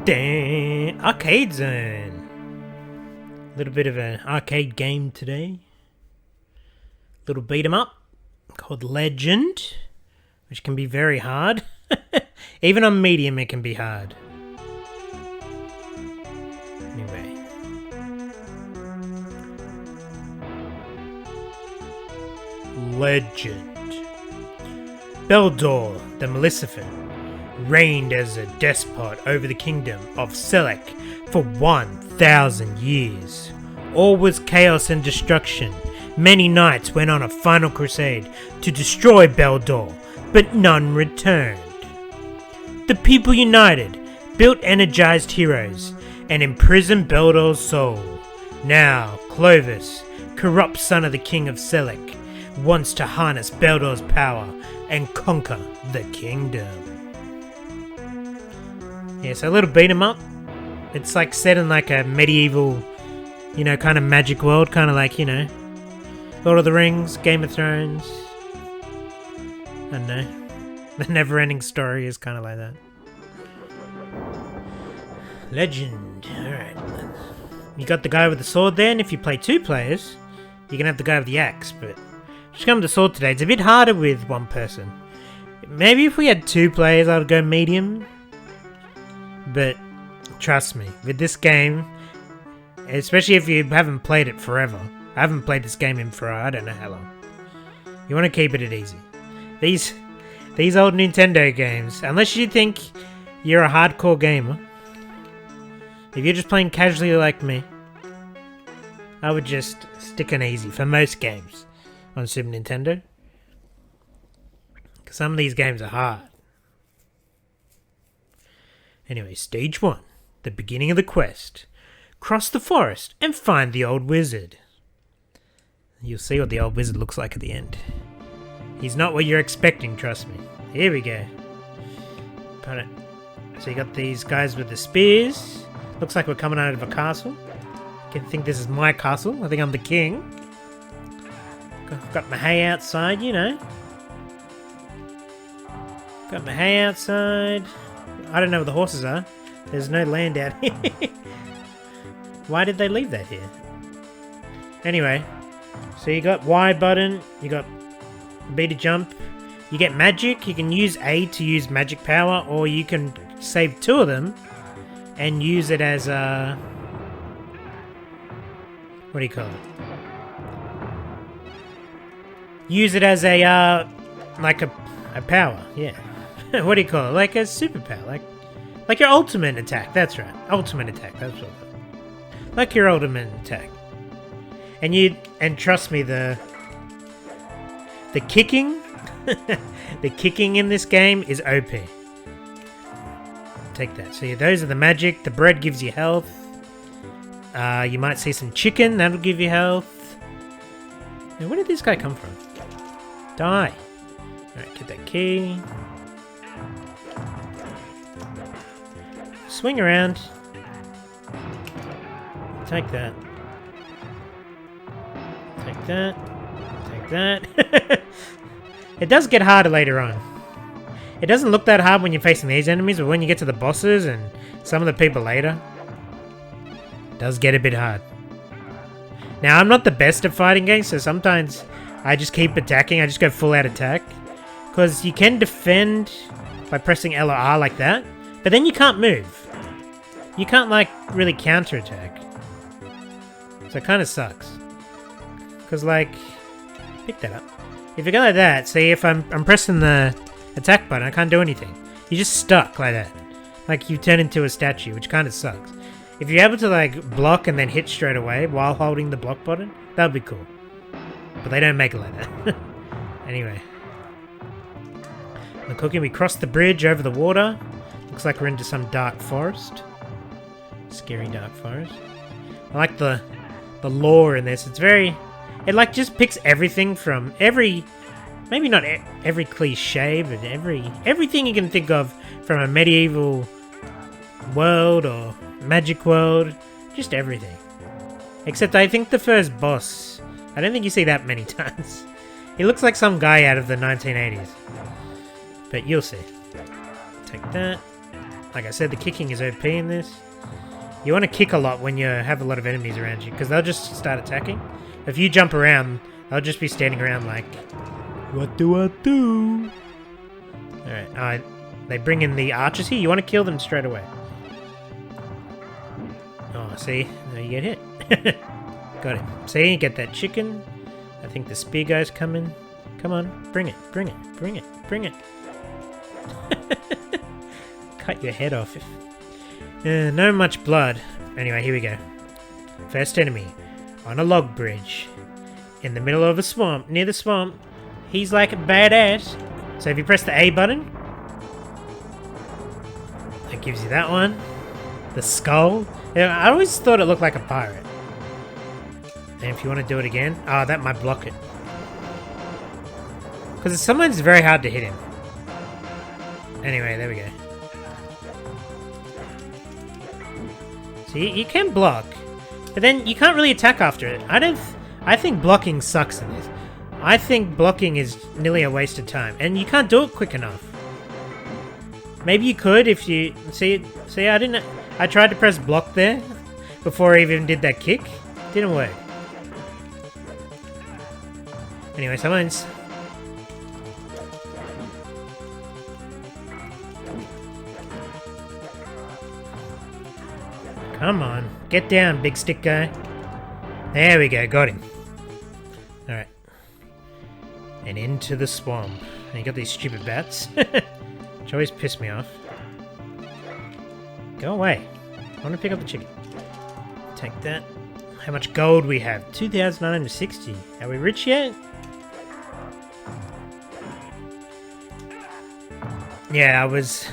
Arcade Zone. A little bit of an arcade game today. Little beat 'em up called Legend, which can be very hard. Even on medium, it can be hard. Anyway. Legend. Beldor the Maleficent reigned as a despot over the kingdom of Selek for 1,000 years. All was chaos and destruction. Many knights went on a final crusade to destroy Beldor, but none returned. The people united, built energized heroes, and imprisoned Beldor's soul. Now, Clovis, corrupt son of the king of Selek, wants to harness Beldor's power and conquer the kingdom. Yeah, so a little beat 'em up. It's like set in like a medieval, kind of magic world, kind of like, Lord of the Rings, Game of Thrones. I don't know. The never-ending story is kind of like that. Legend. Alright. You got the guy with the sword there, and if you play 2 players, you can have the guy with the axe, but just come to sword today. It's a bit harder with 1 person. Maybe if we had 2 players, I'd go medium. But trust me, with this game, especially if you haven't played it forever, I haven't played this game in for I don't know how long. You want to keep it at easy. These old Nintendo games, unless you think you're a hardcore gamer, if you're just playing casually like me, I would just stick on easy for most games on Super Nintendo. Because some of these games are hard. Anyway, stage 1. The beginning of the quest. Cross the forest and find the old wizard. You'll see what the old wizard looks like at the end. He's not what you're expecting, trust me. Here we go. So you got these guys with the spears. Looks like we're coming out of a castle. I think this is my castle. I think I'm the king. Got my hay outside, Got my hay outside. I don't know where the horses are. There's no land out here. Why did they leave that here? Anyway, so you got Y button, you got B to jump, you get magic, you can use A to use magic power, or you can save 2 of them and use it as a... what do you call it? Use it as a, like a power, yeah. What do you call it? Like a superpower, like your ultimate attack, that's right. Ultimate attack, that's what. Like your ultimate attack. And trust me, the kicking the kicking in this game is OP. Take that. So yeah, those are the magic. The bread gives you health. You might see some chicken, that'll give you health. Now, where did this guy come from? Die. Alright, get that key. Swing around. Take that. Take that. Take that. It does get harder later on. It doesn't look that hard when you're facing these enemies, but when you get to the bosses and some of the people later, it does get a bit hard. Now, I'm not the best at fighting games, so sometimes I just keep attacking. I just go full out attack. Because you can defend by pressing L or R like that, but then you can't move. You can't, really counterattack. So it kind of sucks. Because, pick that up. If you go like that, see, if I'm pressing the attack button, I can't do anything. You're just stuck like that. Like you turn into a statue, which kind of sucks. If you're able to, block and then hit straight away while holding the block button, that would be cool. But they don't make it like that. Anyway. The cooking, we crossed the bridge over the water. Looks like we're into some dark forest. Scary dark forest. I like the lore in this. It's very... It just picks everything from every... Maybe not every cliche, but everything you can think of from a medieval world or magic world. Just everything. Except I think the first boss... I don't think you see that many times. He looks like some guy out of the 1980s. But you'll see. Take that. Like I said, the kicking is OP in this. You want to kick a lot when you have a lot of enemies around you, because they'll just start attacking. If you jump around, they'll just be standing around like, what do I do? Alright, they bring in the archers here. You want to kill them straight away. Oh, see? Now you get hit. Got him. See? You get that chicken. I think the spear guy's coming. Come on, bring it, bring it, bring it, bring it. Cut your head off. No much blood. Anyway, here we go. First enemy. On a log bridge. In the middle of a swamp. Near the swamp. He's like a badass. So if you press the A button, that gives you that one. The skull. Yeah, I always thought it looked like a pirate. And if you want to do it again, that might block it. Because sometimes it's very hard to hit him. Anyway, there we go. See, you can block, but then you can't really attack after it. I think blocking sucks in this. I think blocking is nearly a waste of time, and you can't do it quick enough. Maybe you could if you see. I tried to press block there before I even did that kick. Didn't work. Anyway, someone's. Come on, get down, big stick guy. There we go, got him. Alright. And into the swamp. And you got these stupid bats. Which always piss me off. Go away. I want to pick up the chicken. Take that. How much gold we have? 2,960. Are we rich yet? Yeah, I was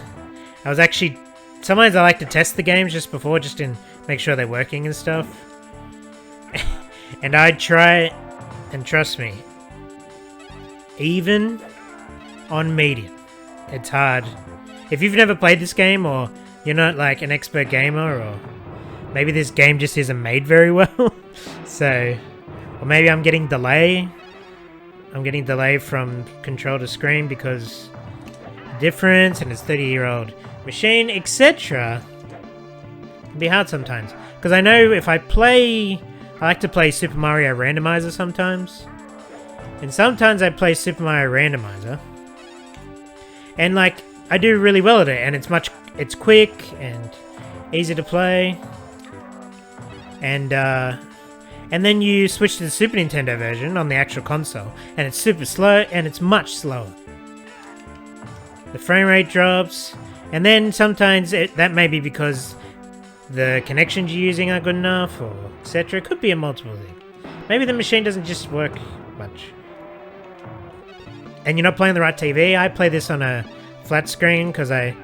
actually... Sometimes I like to test the games just before, just to make sure they're working and stuff. And I'd try, and trust me, even on medium, it's hard. If you've never played this game, or you're not like an expert gamer, or maybe this game just isn't made very well, so, or maybe I'm getting delay. I'm getting delay from control to screen because difference, and it's 30-year-old machine, etc. Can be hard sometimes. Because I know if I like to play Super Mario Randomizer sometimes. And sometimes I play Super Mario Randomizer. And like, I do really well at it, and it's quick and easy to play. And then you switch to the Super Nintendo version on the actual console, and it's super slow, and it's much slower. The frame rate drops. And then sometimes that may be because the connections you're using aren't good enough, or etc. It could be a multiple thing. Maybe the machine doesn't just work much. And you're not playing the right TV. I play this on a flat screen because I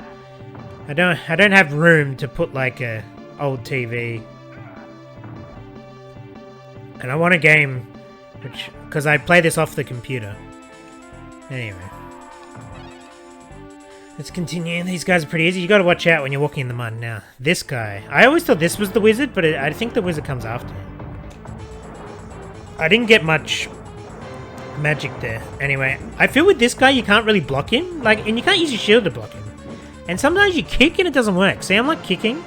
don't have room to put like a old TV. And I want a game because I play this off the computer. Anyway. Let's continue. These guys are pretty easy. You gotta watch out when you're walking in the mud. Now, this guy. I always thought this was the wizard, but I think the wizard comes after him. I didn't get much magic there. Anyway, I feel with this guy you can't really block him. And you can't use your shield to block him. And sometimes you kick and it doesn't work. See, I'm like kicking.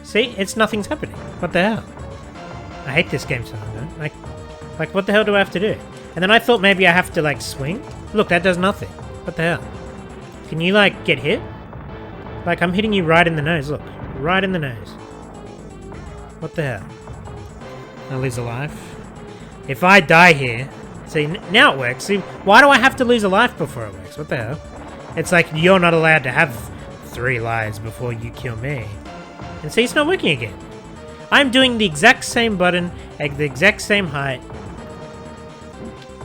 See, nothing's happening. What the hell? I hate this game so much. Like what the hell do I have to do? And then I thought maybe I have to like swing. Look, that does nothing. What the hell? Can you, like, get hit? Like, I'm hitting you right in the nose, look. Right in the nose. What the hell? I'll lose a life. If I die here... See, now it works. See, why do I have to lose a life before it works? What the hell? It's like, you're not allowed to have 3 lives before you kill me. And see, it's not working again. I'm doing the exact same button, at the exact same height.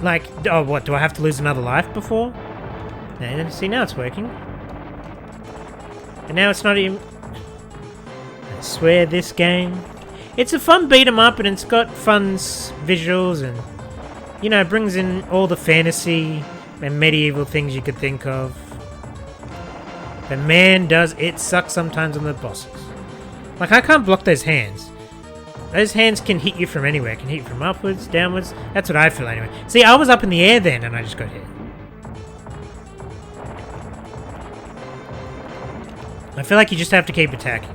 Like, oh, what? Do I have to lose another life before? And see, now it's working. And now it's not even... I swear this game... It's a fun beat 'em up, and it's got fun visuals, and... You know, it brings in all the fantasy and medieval things you could think of. But man, does it suck sometimes on the bosses. Like, I can't block those hands. Those hands can hit you from anywhere. Can hit you from upwards, downwards. That's what I feel anyway. See, I was up in the air then, and I just got hit. I feel like you just have to keep attacking.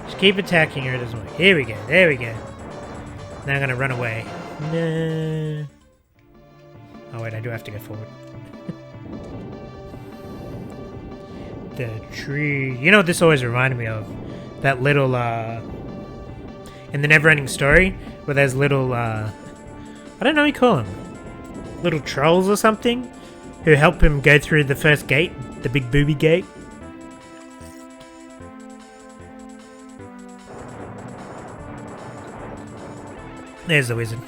Just keep attacking or it doesn't work. Here we go. There we go. Now I'm gonna run away. No. Oh wait, I do have to go forward. The tree. You know what this always reminded me of? That little, in the Neverending Story, where there's little, I don't know what you call them. Little trolls or something? Who help him go through the first gate. The big booby gate. There's the wizard.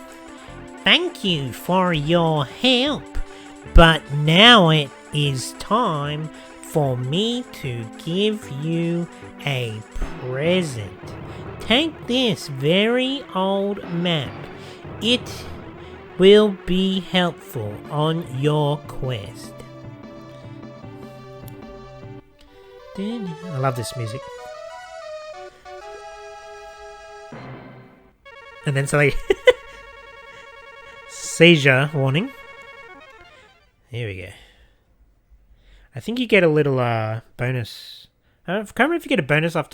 Thank you for your help, but now it is time for me to give you a present. Take this very old map. It will be helpful on your quest. I love this music. And then suddenly seizure warning. Here we go. I think you get a little bonus. I can't remember if you get a bonus after